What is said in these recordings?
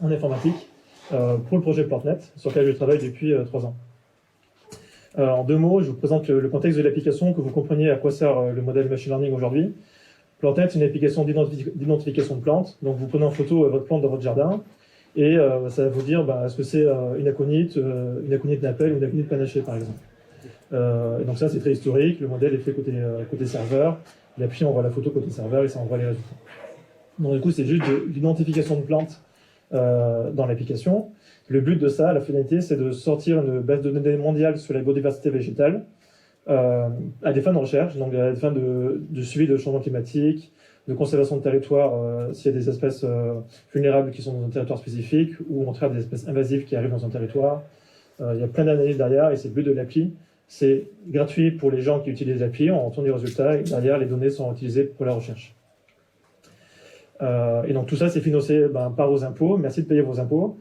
en informatique pour le projet PlantNet, sur lequel je travaille depuis 3 ans. En 2 mots, je vous présente le contexte de l'application, que vous compreniez à quoi sert le modèle machine learning aujourd'hui. PlantNet, c'est une application d'identification de plantes. Donc vous prenez en photo votre plante dans votre jardin, et ça va vous dire est-ce que c'est une aconite d'appel ou une aconite panachée, par exemple. Et donc ça, c'est très historique. Le modèle est fait côté serveur. L'appli envoie la photo côté serveur et ça envoie les résultats. Donc du coup, c'est juste de l'identification de plantes dans l'application. Le but de ça, la finalité, c'est de sortir une base de données mondiale sur la biodiversité végétale à des fins de recherche, donc à des fins de suivi de changement climatique, de conservation de territoire s'il y a des espèces vulnérables qui sont dans un territoire spécifique, ou au contraire des espèces invasives qui arrivent dans un territoire. Il y a plein d'analyses derrière, et c'est le but de l'appli. C'est gratuit pour les gens qui utilisent l'appli, on retourne les résultats, et derrière, les données sont utilisées pour la recherche. Et donc tout ça, c'est financé par vos impôts. Merci de payer vos impôts.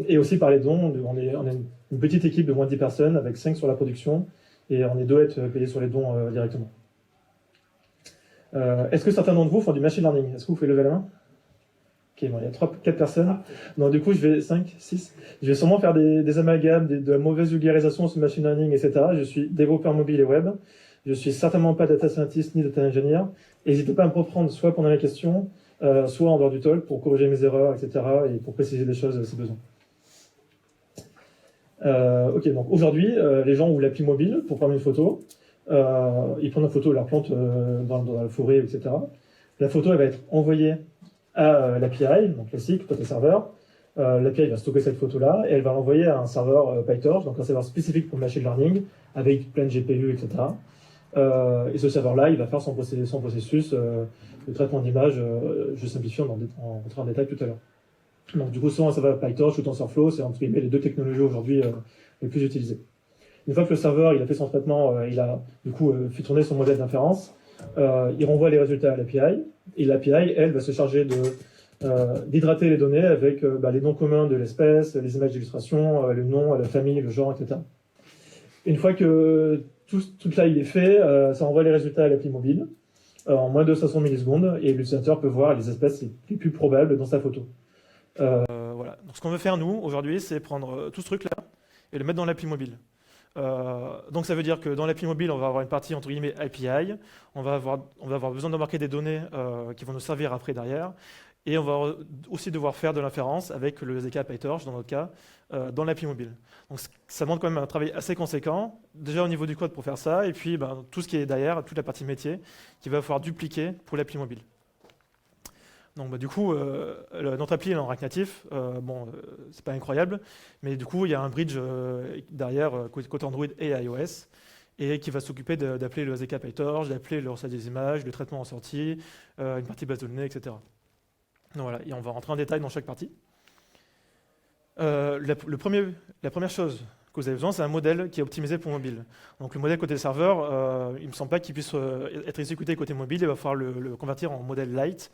Et aussi par les dons. On est une petite équipe de moins de 10 personnes, avec 5 sur la production, et on est 2 à être payés sur les dons directement. Est-ce que certains d'entre vous font du machine learning? Est-ce que vous pouvez lever la main? Ok, bon, il y a 4 personnes. Donc du coup, 5, 6. Je vais sûrement faire des amalgames, de la mauvaise vulgarisation sur le machine learning, etc. Je suis développeur mobile et web. Je suis certainement pas data scientist ni data engineer. N'hésitez pas à me reprendre soit pendant la question, soit en dehors du talk pour corriger mes erreurs, etc. et pour préciser des choses si besoin. Ok, donc aujourd'hui, les gens ouvrent l'appli mobile pour prendre une photo. Ils prennent une photo de leur plante dans la forêt, etc. La photo, elle va être envoyée à l'API, donc classique, côté serveur. L'API va stocker cette photo-là et elle va l'envoyer à un serveur PyTorch, donc un serveur spécifique pour le machine learning, avec plein de GPU, etc. Et ce serveur-là, il va faire son processus de traitement d'image. Je simplifie, on rentrera en détail tout à l'heure. Donc du coup, soit un serveur PyTorch ou TensorFlow, c'est entre guillemets les 2 technologies aujourd'hui les plus utilisées. Une fois que le serveur il a fait son traitement, il a du coup fait tourner son modèle d'inférence, il renvoie les résultats à l'API, et l'API, elle, va se charger d'hydrater les données avec les noms communs de l'espèce, les images d'illustration, le nom, la famille, le genre, etc. Une fois que tout ça il est fait, ça envoie les résultats à l'appli mobile en moins de 500 millisecondes, et l'utilisateur peut voir les espèces les plus probables dans sa photo. Voilà. Donc ce qu'on veut faire nous aujourd'hui, c'est prendre tout ce truc là et le mettre dans l'appli mobile. Donc ça veut dire que dans l'appli mobile, on va avoir une partie entre guillemets API, on va avoir besoin d'embarquer des données qui vont nous servir après derrière, et on va aussi devoir faire de l'inférence avec le SDK PyTorch dans notre cas, dans l'appli mobile. Donc ça demande quand même un travail assez conséquent, déjà au niveau du code pour faire ça, et puis tout ce qui est derrière, toute la partie métier, qu'il va falloir dupliquer pour l'appli mobile. Donc du coup, notre appli est en React Native, c'est pas incroyable, mais du coup il y a un bridge derrière côté Android et iOS, et qui va s'occuper d'appeler le SDK PyTorch, d'appeler le recette des images, le traitement en sortie, une partie base de données, etc. Donc voilà, et on va rentrer en détail dans chaque partie. La première chose que vous avez besoin, c'est un modèle qui est optimisé pour mobile. Donc le modèle côté serveur, il ne me semble pas qu'il puisse être exécuté côté mobile, il va falloir le convertir en modèle light.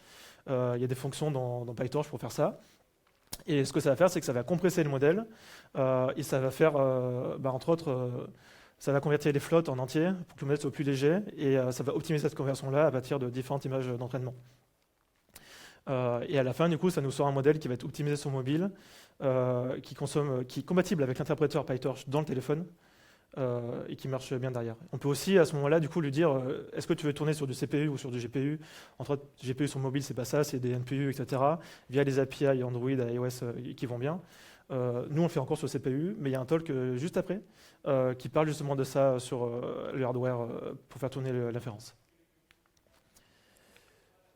Il y a des fonctions dans PyTorch pour faire ça. Et ce que ça va faire, c'est que ça va compresser le modèle et ça va faire, entre autres, ça va convertir les flottes en entier pour que le modèle soit plus léger, et ça va optimiser cette conversion-là à partir de différentes images d'entraînement. Et à la fin, du coup, ça nous sort un modèle qui va être optimisé sur mobile, qui est compatible avec l'interpréteur PyTorch dans le téléphone, et qui marche bien derrière. On peut aussi à ce moment-là du coup lui dire est-ce que tu veux tourner sur du CPU ou sur du GPU. Entre autres, GPU sur mobile, c'est pas ça, c'est des NPU, etc. Via les API Android, iOS qui vont bien. Nous on le fait encore sur CPU, mais il y a un talk juste après qui parle justement de ça sur le hardware pour faire tourner l'inférence.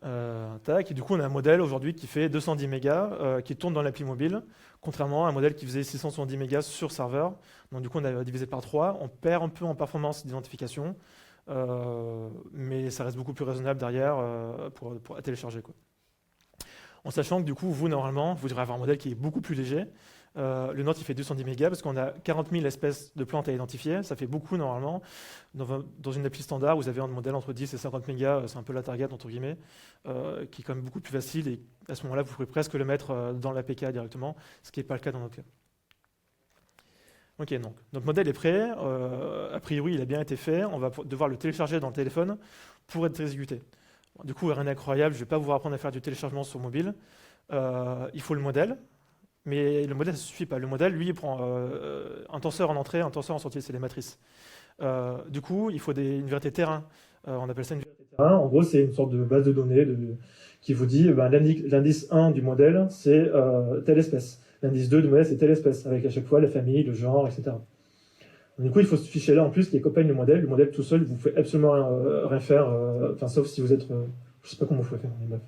Et du coup on a un modèle aujourd'hui qui fait 210 mégas qui tourne dans l'appli mobile, contrairement à un modèle qui faisait 670 mégas sur serveur. Donc du coup on a divisé par 3, on perd un peu en performance d'identification, mais ça reste beaucoup plus raisonnable derrière pour télécharger, quoi. En sachant que du coup vous normalement vous devrez avoir un modèle qui est beaucoup plus léger. Le nôtre il fait 210 mégas parce qu'on a 40 000 espèces de plantes à identifier, ça fait beaucoup normalement. Dans une appli standard, vous avez un modèle entre 10 et 50 mégas, c'est un peu la target entre guillemets, qui est quand même beaucoup plus facile, et à ce moment-là vous pouvez presque le mettre dans l'APK directement, ce qui n'est pas le cas dans notre cas. Ok, donc notre modèle est prêt, a priori il a bien été fait, on va devoir le télécharger dans le téléphone pour être exécuté. Du coup rien d'incroyable, je ne vais pas vous apprendre à faire du téléchargement sur mobile. il faut le modèle, mais le modèle, ça ne suffit pas. Le modèle, lui, il prend un tenseur en entrée, un tenseur en sortie, c'est les matrices. Du coup, il faut une vérité terrain. On appelle ça une vérité terrain. En gros, c'est une sorte de base de données qui vous dit ben, l'indice 1 du modèle, c'est telle espèce. L'indice 2 du modèle, c'est telle espèce, avec à chaque fois la famille, le genre, etc. Du coup, il faut ce fichier-là en plus qui accompagne le modèle. Le modèle tout seul, vous ne pouvez absolument rien faire, sauf si vous êtes. Je ne sais pas comment vous pouvez faire, mais bref.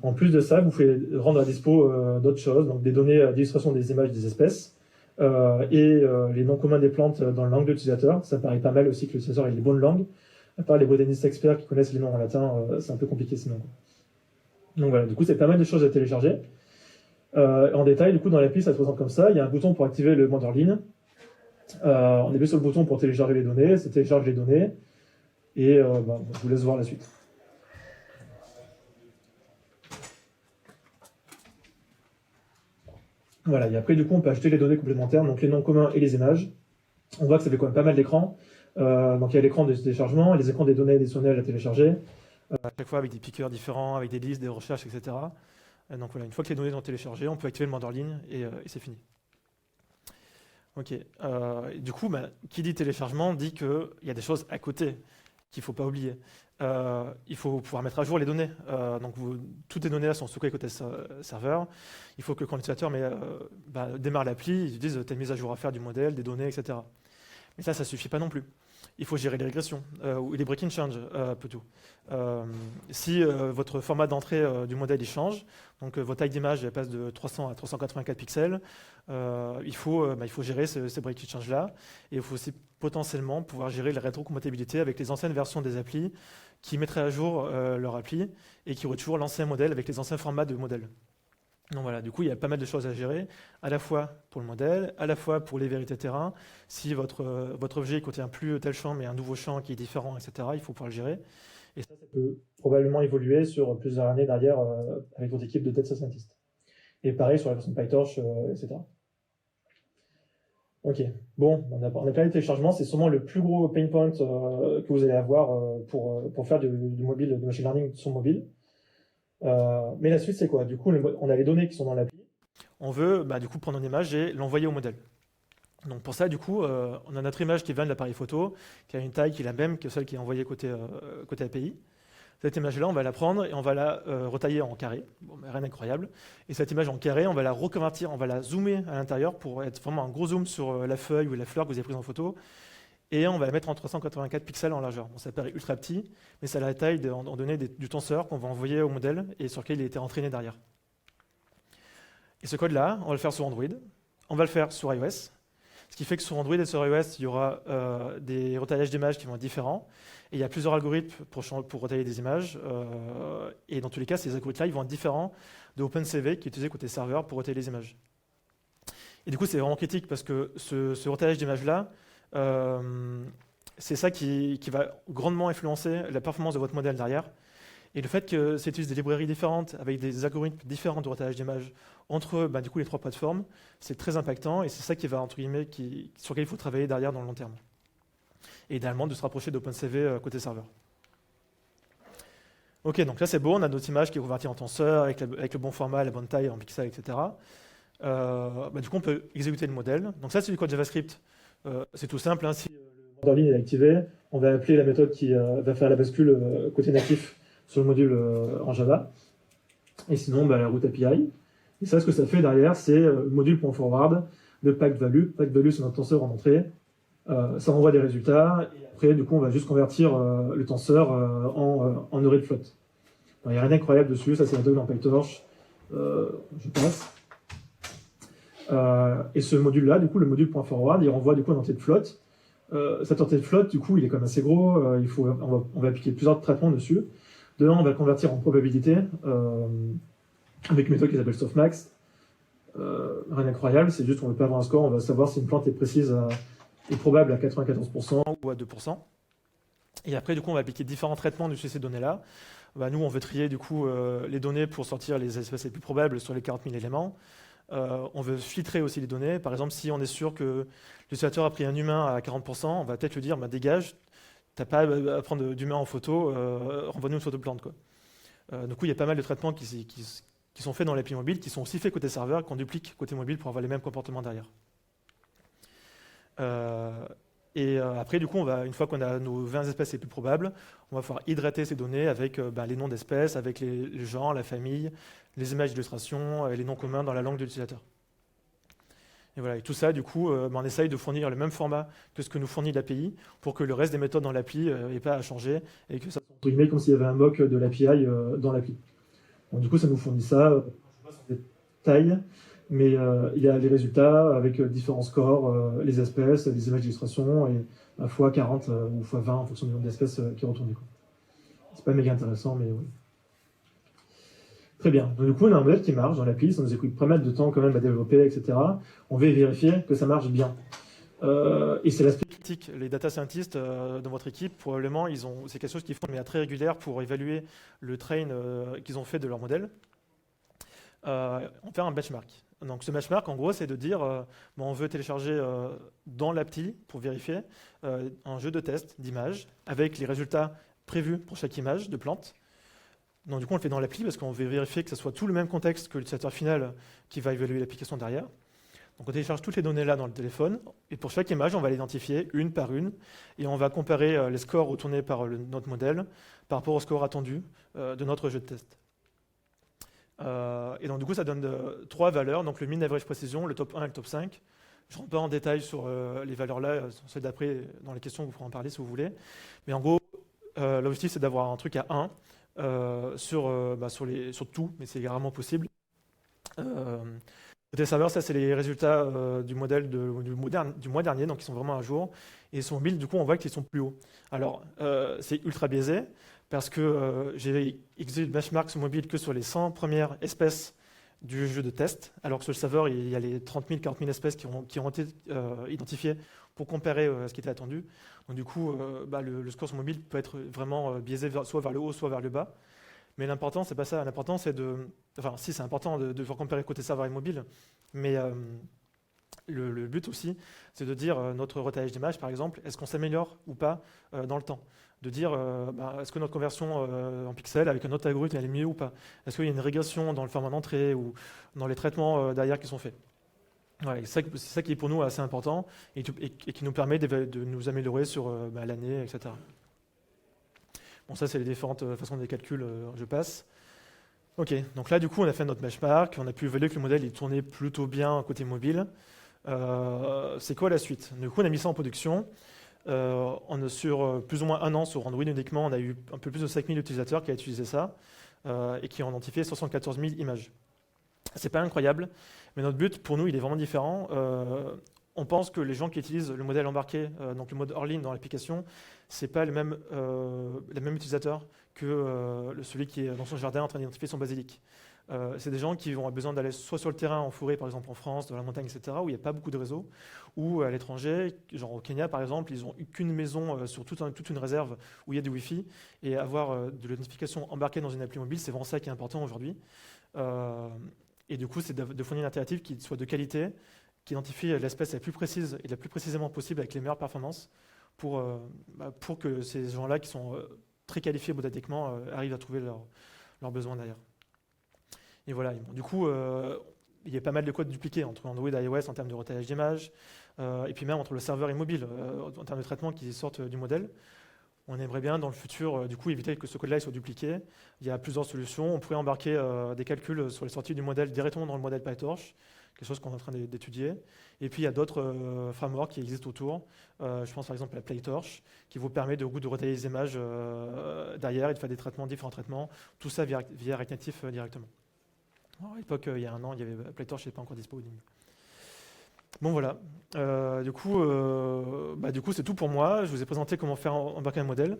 En plus de ça, vous pouvez rendre à dispo d'autres choses, donc des données d'illustration des images des espèces et les noms communs des plantes dans la langue de l'utilisateur. Ça paraît pas mal aussi que l'utilisateur ait les bonnes langues. À part les botanistes experts qui connaissent les noms en latin, c'est un peu compliqué sinon. Donc voilà, du coup, c'est pas mal de choses à télécharger. En détail, du coup, dans l'appli, ça se présente comme ça. Il y a un bouton pour activer le mode en ligne. On appuie sur le bouton pour télécharger les données, ça télécharge les données, et je vous laisse voir la suite. Voilà, et après, du coup, on peut ajouter les données complémentaires, donc les noms communs et les images. On voit que ça fait quand même pas mal d'écrans. Donc il y a l'écran de téléchargement, les écrans des données additionnelles à télécharger. À chaque fois avec des pickers différents, avec des listes, des recherches, etc. Donc voilà, une fois que les données sont téléchargées, on peut activer le mode en ligne et c'est fini. Ok. Du coup, qui dit téléchargement dit qu'il y a des choses à côté qu'il ne faut pas oublier. Il faut pouvoir mettre à jour les données. Donc toutes les données là sont stockées côté serveur. Il faut que quand l'utilisateur démarre l'appli, ils disent telle mise à jour à faire du modèle, des données, etc. Mais ça ne suffit pas non plus. Il faut gérer les régressions ou les breaking change plutôt. Si votre format d'entrée du modèle il change, donc votre taille d'image passe de 300 à 384 pixels, il faut gérer ces breaking change là, et il faut aussi potentiellement pouvoir gérer la rétrocompatibilité avec les anciennes versions des applis qui mettraient à jour leur appli et qui auraient toujours l'ancien modèle avec les anciens formats de modèle. Donc voilà, du coup, il y a pas mal de choses à gérer, à la fois pour le modèle, à la fois pour les vérités terrain. Si votre objet ne contient plus tel champ, mais un nouveau champ qui est différent, etc., il faut pouvoir le gérer. Et ça peut probablement évoluer sur plusieurs années derrière avec votre équipe de data scientist. Et pareil sur la version PyTorch, etc. Ok, bon, on a parlé de téléchargement, c'est sûrement le plus gros pain point que vous allez avoir pour faire du mobile, du machine learning sur mobile. Mais la suite, c'est quoi? Du coup, on a les données qui sont dans l'appli. On veut du coup prendre une image et l'envoyer au modèle. Donc pour ça, du coup, on a notre image qui vient de l'appareil photo, qui a une taille qui est la même que celle qui est envoyée côté API. Cette image-là, on va la prendre et on va la retailler en carré. Bon, rien d'incroyable. Et cette image en carré, on va la reconvertir, on va la zoomer à l'intérieur pour être vraiment un gros zoom sur la feuille ou la fleur que vous avez prise en photo. Et on va la mettre en 384 pixels en largeur. Bon, ça paraît ultra petit, mais c'est la taille en données du tenseur qu'on va envoyer au modèle et sur lequel il a été entraîné derrière. Et ce code-là, on va le faire sur Android, on va le faire sur iOS, ce qui fait que sur Android et sur iOS, il y aura des retaillages d'images qui vont être différents. Et il y a plusieurs algorithmes pour retailler des images. Et dans tous les cas, ces algorithmes-là, ils vont être différents de OpenCV qui est utilisé côté serveur pour retailler les images. Et du coup, c'est vraiment critique parce que ce retaillage d'images-là, c'est ça qui va grandement influencer la performance de votre modèle derrière. Et le fait que ça utilise des librairies différentes avec des algorithmes différents de retaillage d'images entre du coup, les trois plateformes, c'est très impactant et c'est ça qui va, entre guillemets, sur lequel il faut travailler derrière dans le long terme. Et idéalement de se rapprocher d'OpenCV côté serveur. Ok, donc là c'est bon, on a notre image qui est convertie en tenseur avec le bon format, la bonne taille en pixels, etc. Du coup on peut exécuter le modèle. Donc ça c'est du code JavaScript. C'est tout simple, hein. Si le mode en ligne est activé, on va appeler la méthode qui va faire la bascule côté natif sur le module en Java. Et sinon, la route API. Et ça, ce que ça fait derrière, c'est le module.forward de packed value. Packed value, c'est notre tenseur en entrée. Ça renvoie des résultats. Et après, du coup, on va juste convertir le tenseur en array de float. Il n'y a rien d'incroyable dessus. Ça, c'est la doc dans PyTorch. Je passe. Et ce module-là, du coup, le module.forward, il renvoie du coup une entité de float. Cette entité de float, du coup, il est quand même assez gros. On va appliquer plusieurs traitements dessus. De un, on va le convertir en probabilité avec une méthode qui s'appelle softmax. Rien d'incroyable, c'est juste qu'on ne veut pas avoir un score, on va savoir si une plante est précise, est probable à 94% ou à 2%. Et après, du coup, on va appliquer différents traitements de ces données-là. Nous, on veut trier du coup les données pour sortir les espèces les plus probables sur les 40 000 éléments. On veut filtrer aussi les données. Par exemple, si on est sûr que l'utilisateur a pris un humain à 40%, on va peut-être lui dire dégage. T'as pas à prendre d'humain en photo, renvoie-nous une photo de plante. Du coup, il y a pas mal de traitements qui qui sont faits dans l'appli mobile, qui sont aussi faits côté serveur, et qu'on duplique côté mobile pour avoir les mêmes comportements derrière. Après, du coup, une fois qu'on a nos 20 espèces les plus probables, on va pouvoir hydrater ces données avec les noms d'espèces, avec les genres, la famille, les images d'illustration, les noms communs dans la langue de l'utilisateur. Et voilà, et tout ça, du coup, on essaye de fournir le même format que ce que nous fournit l'API pour que le reste des méthodes dans l'appli n'ait pas à changer et que ça soit Entre guillemets, comme s'il y avait un mock de l'API dans l'appli. Donc, du coup, ça nous fournit ça. Je vois sur des tailles, mais il y a les résultats avec différents scores, les espèces, les images d'illustration, et à fois 40 ou fois 20 en fonction du nombre d'espèces qui est retourné. C'est pas méga intéressant, mais oui. Très bien. Donc, du coup, on a un modèle qui marche dans l'appli, ça nous coûte pas mal de temps quand même à développer, etc. On veut vérifier que ça marche bien. Et c'est l'aspect critique. Les data scientists dans votre équipe, probablement, c'est quelque chose qu'ils font de manière très régulière pour évaluer le train qu'ils ont fait de leur modèle. On fait un benchmark. Donc ce benchmark, en gros, c'est de dire on veut télécharger dans l'appli pour vérifier un jeu de test d'images avec les résultats prévus pour chaque image de plante. Donc du coup, on le fait dans l'appli parce qu'on veut vérifier que ce soit tout le même contexte que l'utilisateur final qui va évaluer l'application derrière. Donc on télécharge toutes les données là dans le téléphone, et pour chaque image, on va l'identifier une par une, et on va comparer les scores retournés par notre modèle par rapport au score attendu de notre jeu de test. Et donc du coup, ça donne 3 valeurs, donc le mean average précision, le top 1 et le top 5. Je ne rentre pas en détail sur les valeurs là, celles d'après, dans les questions, vous pourrez en parler si vous voulez. Mais en gros, l'objectif, c'est d'avoir un truc à 1 sur tout, mais c'est rarement possible. Côté serveur, ça c'est les résultats du modèle du mois dernier, donc ils sont vraiment à jour. Et sur mobile, du coup, on voit qu'ils sont plus hauts. Alors, c'est ultra biaisé, parce que j'ai exécuté le benchmark sur mobile que sur les 100 premières espèces du jeu de test, alors que sur le serveur, il y a les 30 000, 40 000 espèces qui ont été identifiées pour comparer ce qui était attendu. Donc du coup, le score sur mobile peut être vraiment biaisé soit vers le haut, soit vers le bas. Mais l'important, c'est pas ça. L'important, c'est c'est important de comparer côté serveur et mobile, mais le but aussi, c'est de dire notre retaillage d'image, par exemple, est-ce qu'on s'améliore ou pas dans le temps? De dire, est-ce que notre conversion en pixels avec un autre algorithme, elle est mieux ou pas? Est-ce qu'il y a une régression dans le format d'entrée ou dans les traitements derrière qui sont faits? Ouais, c'est ça qui est pour nous assez important et qui nous permet de nous améliorer sur l'année, etc. Bon, ça, c'est les différentes façons de calcul, je passe. Ok, donc là, du coup, on a fait notre benchmark, on a pu évaluer que le modèle il tournait plutôt bien côté mobile. C'est quoi la suite? Du coup, on a mis ça en production. Sur plus ou moins un an, sur Android uniquement, on a eu un peu plus de 5000 utilisateurs qui ont utilisé ça et qui ont identifié 74 000 images. C'est pas incroyable, mais notre but, pour nous, il est vraiment différent. On pense que les gens qui utilisent le modèle embarqué, donc le mode Orlin dans l'application, c'est pas les mêmes utilisateurs que celui qui est dans son jardin en train d'identifier son basilic. C'est des gens qui vont avoir besoin d'aller soit sur le terrain en forêt, par exemple en France, dans la montagne, etc., où il n'y a pas beaucoup de réseaux, ou à l'étranger, genre au Kenya par exemple, ils n'ont qu'une maison sur toute une réserve où il y a du Wi-Fi, et avoir de l'identification embarquée dans une appli mobile, c'est vraiment ça qui est important aujourd'hui. Et du coup, c'est de fournir une alternative qui soit de qualité, qui identifie l'espèce la plus précise et la plus précisément possible avec les meilleures performances pour que ces gens-là qui sont très qualifiés botaniquement arrivent à trouver leurs besoins derrière. Et voilà, du coup, il y a pas mal de codes dupliqués entre Android et iOS en termes de retaillage d'images, et puis même entre le serveur et mobile, en termes de traitement qui sortent du modèle. On aimerait bien, dans le futur, du coup, éviter que ce code-là soit dupliqué. Il y a plusieurs solutions. On pourrait embarquer des calculs sur les sorties du modèle directement dans le modèle PyTorch, quelque chose qu'on est en train d'étudier. Et puis, il y a d'autres frameworks qui existent autour. Je pense par exemple à PlayTorch, qui vous permet de retailler les images derrière et de faire différents traitements. Tout ça via React Native directement. Alors, à l'époque, il y a un an, il y avait PlayTorch n'était pas encore disponible. Bon voilà, du coup c'est tout pour moi. Je vous ai présenté comment faire embarquer un modèle.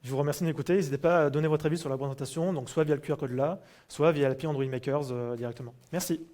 Je vous remercie de m'écouter. N'hésitez pas à donner votre avis sur la présentation, donc soit via le QR code là, soit via l'API Android Makers directement. Merci.